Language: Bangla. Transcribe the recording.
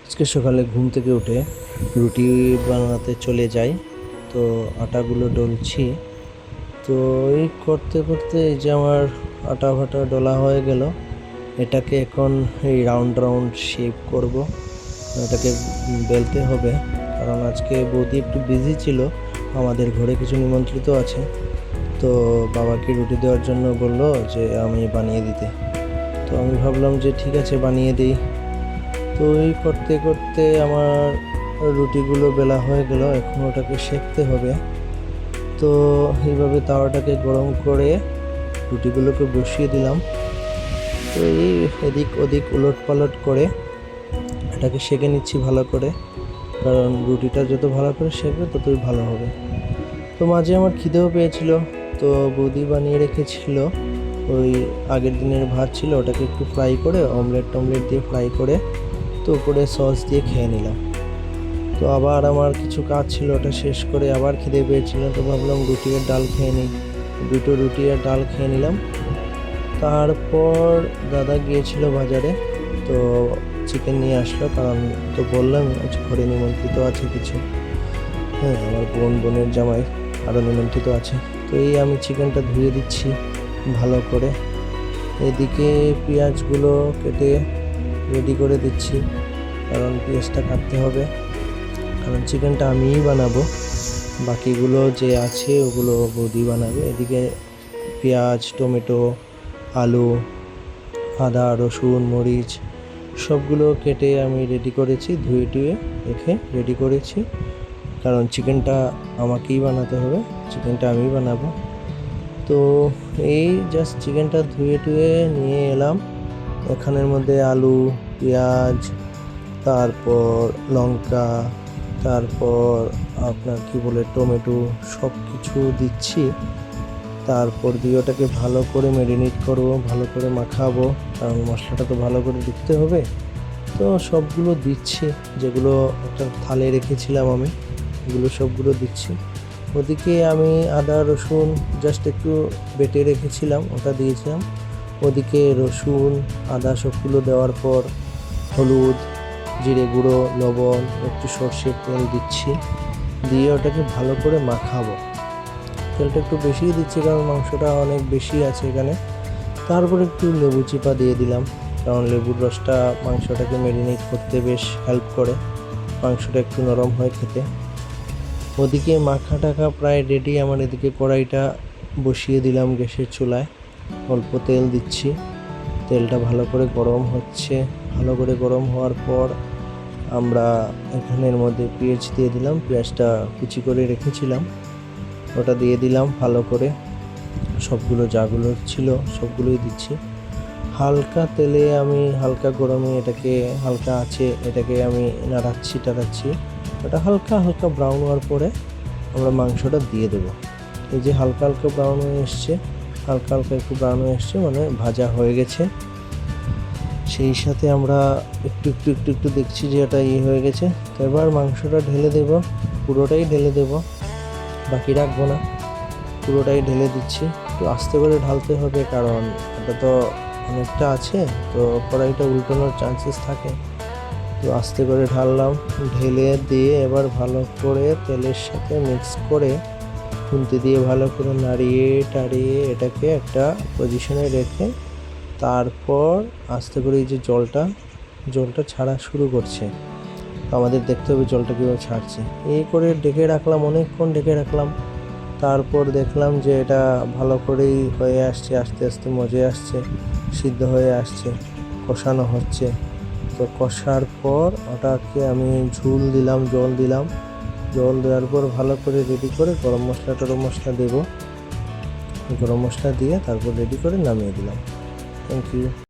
আজকে সকালে ঘুম থেকে উঠে রুটি বানাতে চলে যাই। তো আটাগুলো ডলছি। তো এই করতে করতে এই যে আমার আটা ফাটা ডলা হয়ে গেল। এটাকে এখন এই রাউন্ড রাউন্ড শেপ করব। এটাকে বেলতে হবে, কারণ আজকে বৌদি একটু বিজি ছিল, আমাদের ঘরে কিছু নিমন্ত্রিত আছে। তো বাবাকে রুটি দেওয়ার জন্য বললো যে আমি বানিয়ে দিতে। তো আমি ভাবলাম যে ঠিক আছে, বানিয়ে দিই। তো এই করতে করতে আমার রুটিগুলো বেলা হয়ে গেল, এখন ওটাকে সেঁকতে হবে। তো এইভাবে তাওয়াটাকে গরম করে রুটিগুলোকে বসিয়ে দিলাম। তো এই এদিক ওদিক উলট পালট করে এটাকে সেঁকে নিচ্ছি ভালো করে, কারণ রুটিটা যত ভালো করে সেঁকবে ততই ভালো হবে। তো মাঝে আমার খিদেও পেয়েছিল, তো বৌদি বানিয়ে রেখেছিল ওই আগের দিনের ভাত ছিল, ওটাকে একটু ফ্রাই করে অমলেট টমলেট দিয়ে ফ্রাই করে তো উপরে সস দিয়ে খেয়ে নিলাম। তো আবার আমার কিছু কাজ ছিল, ওটা শেষ করে আবার খিদে পেয়েছিল, তো ভাবলাম রুটি আর ডাল খেয়ে নিই। দুটো রুটি আর ডাল খেয়ে নিলাম। তারপর দাদা গিয়েছিল বাজারে, তো চিকেন নিয়ে আসলো, কারণ তো বললাম আজ ঘরে নিমন্ত্রিত আছে কিছু। হ্যাঁ, আমার বোনের জামাই আরও নিমন্ত্রিত আছে। তো এই আমি চিকেনটা ধুয়ে দিচ্ছি ভালো করে। এদিকে পেঁয়াজগুলো কেটে রেডি করে দিচ্ছি, কারণ পেঁয়াজটা কাটতে হবে, কারণ চিকেনটা আমিই বানাবো, বাকিগুলো যে আছে ওগুলো বৌদি বানাবে। এদিকে পেঁয়াজ, টমেটো, আলু, আদা, রসুন, মরিচ সবগুলো কেটে আমি রেডি করেছি, ধুয়ে টুয়ে রেখে রেডি করেছি, কারণ চিকেনটা আমাকেই বানাতে হবে, চিকেনটা আমি বানাবো। তো এই জাস্ট চিকেনটা ধুয়ে টুয়ে নিয়ে এলাম। এখানের মধ্যে আলু, পেঁয়াজ, তারপর লঙ্কা, তারপর আপনার কি বলে টমেটো সব কিছু দিচ্ছি। তারপর দিয়ে ওটাকে ভালো করে ম্যারিনেট করবো, ভালো করে মাখাবো, কারণ মশলাটা তো ভালো করে দিতে হবে। তো সবগুলো দিচ্ছি, যেগুলো একটা থালে রেখেছিলাম আমি, এগুলো সবগুলো দিচ্ছি। ওদিকে আমি আদা রসুন জাস্ট একটু বেটে রেখেছিলাম, ওটা দিয়েছিলাম। ওদিকে রসুন আদা সবগুলো দেওয়ার পর হলুদ, জিরে গুঁড়ো, লবণ, একটু সর্ষের তেল দিচ্ছি, দিয়ে ওটাকে ভালো করে মাখাবো। তেলটা একটু বেশিই দিচ্ছি, কারণ মাংসটা অনেক বেশি আছে এখানে। তারপর একটু লেবু চিপা দিয়ে দিলাম, কারণ লেবুর রসটা মাংসটাকে ম্যারিনেট করতে বেশ হেল্প করে, মাংসটা একটু নরম হয় খেতে। ওদিকে মাখা টাখা প্রায় রেডি আমার। এদিকে কড়াইটা বসিয়ে দিলাম গ্যাসের চুলায়, অল্প তেল দিচ্ছি, তেলটা ভালো করে গরম হচ্ছে। ভালো করে গরম হওয়ার পর আমরা এখানের মধ্যে পেঁয়াজ দিয়ে দিলাম, পেঁয়াজটা কুচি করে রেখেছিলাম ওটা দিয়ে দিলাম ভালো করে। সবগুলো যাগুলো ছিল সবগুলোই দিচ্ছি হালকা তেলে, আমি হালকা গরমে এটাকে হালকা আছে এটাকে আমি টাড়াচ্ছি। ওটা হালকা হালকা ব্রাউন হওয়ার পরে আমরা মাংসটা দিয়ে দেবো। এই যে হালকা হালকা ব্রাউন হয়ে এসছে, হালকা হালকা একটু ব্রাউন হয়ে এসছে মানে ভাজা হয়ে গেছে। সেই সাথে আমরা একটু একটু একটু একটু দেখছি যে এটা হয়ে গেছে। তো এবার মাংসটা ঢেলে দেব, পুরোটাই ঢেলে দেব, বাকি রাখবো না, পুরোটাই ঢেলে দিচ্ছি। একটু আস্তে করে ঢালতে হবে, কারণ এটা তো অনেকটা আছে, তো কড়াইটা উল্টানোর চান্সেস থাকে। তো আস্তে করে ঢাললাম, ঢেলে দিয়ে এবার ভালো করে তেলের সাথে মিক্স করে খুন্তি দিয়ে ভালো করে নাড়িয়ে টাড়িয়ে এটাকে একটা পজিশনে রেখে তারপর আস্তে করে এই যে জলটা ছাড়া শুরু করছে, তো আমাদের দেখতে হবে জলটা কীভাবে ছাড়ছে। এই করে ডেকে রাখলাম, অনেকক্ষণ ডেকে রাখলাম। তারপর দেখলাম যে এটা ভালো করেই হয়ে আসছে, আস্তে আস্তে মজে আসছে, সিদ্ধ হয়ে আসছে, কষানো হচ্ছে। তো কষার পর ওটাকে আমি ঝোল দিলাম, জল দেওয়ার পর ভালো করে রেডি করে গরম মশলা দেবো, গরম মশলা দিয়ে তারপর রেডি করে নামিয়ে দিলাম। Thank you.